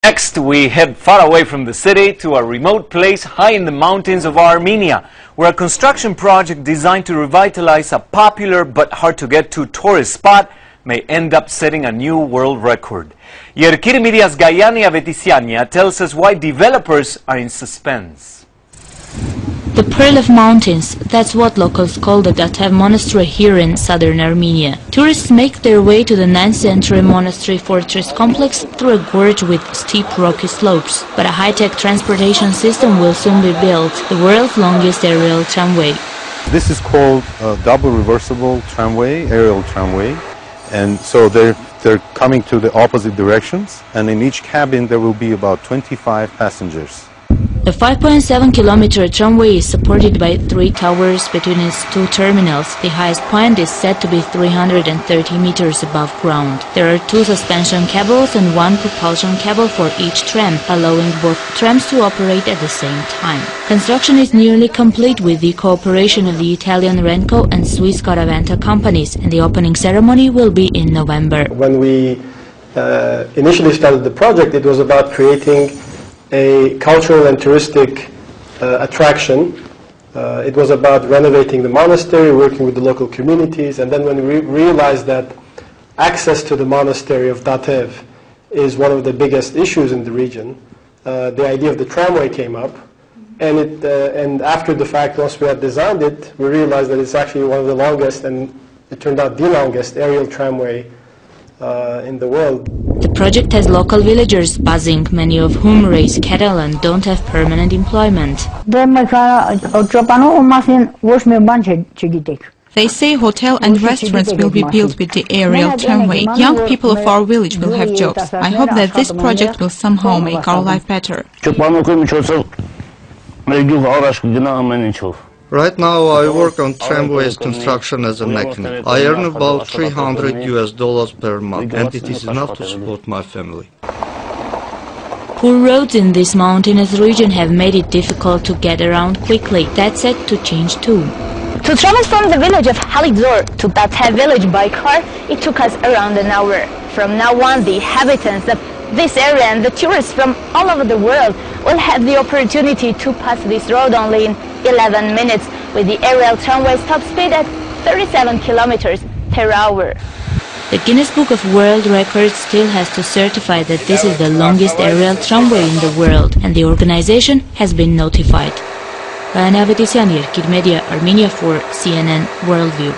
Next, we head far away from the city to a remote place high in the mountains of Armenia, where a construction project designed to revitalize a popular but hard-to-get-to tourist spot may end up setting a new world record. Yerkiri Media's Gayani Avetisania tells us why developers are in suspense. The Pearl of Mountains, that's what locals call the Tatev Monastery here in southern Armenia. Tourists make their way to the 9th century monastery fortress complex through a gorge with steep rocky slopes. But a high-tech transportation system will soon be built, the world's longest aerial tramway. This is called a double reversible tramway, aerial tramway. And so they're coming to the opposite directions, and in each cabin there will be about 25 passengers. The 5.7-kilometer tramway is supported by 3 towers between its 2 terminals. The highest point is said to be 330 meters above ground. There are 2 suspension cables and 1 propulsion cable for each tram, allowing both trams to operate at the same time. Construction is nearly complete with the cooperation of the Italian Renco and Swiss Caravanta companies, and the opening ceremony will be in November. When we initially started the project, it was about creating a cultural and touristic attraction. It was about renovating the monastery, working with the local communities, and then when we realized that access to the monastery of Tatev is one of the biggest issues in the region, the idea of the tramway came up, and after the fact, once we had designed it, we realized that it's actually one of the longest, and it turned out the longest aerial tramway in the world. The project has local villagers buzzing, many of whom raise cattle and don't have permanent employment. They say hotel and restaurants will be built with the aerial tramway. Young people of our village will have jobs. I hope that this project will somehow make our life better. Right now I work on tramways construction as a mechanic. I earn about $300 per month, and it is enough to support my family. Poor roads in this mountainous region have made it difficult to get around quickly. That's set to change too. To travel from the village of Halidzor to Tatev village by car, it took us around an hour. From now on, the inhabitants of this area and the tourists from all over the world will have the opportunity to pass this road only in 11 minutes with the aerial tramway's top speed at 37 kilometers per hour. The Guinness Book of World Records still has to certify that this is the longest aerial tramway in the world, and the organization has been notified. Gayani Avetisania, Kid Media, Armenia for CNN Worldview.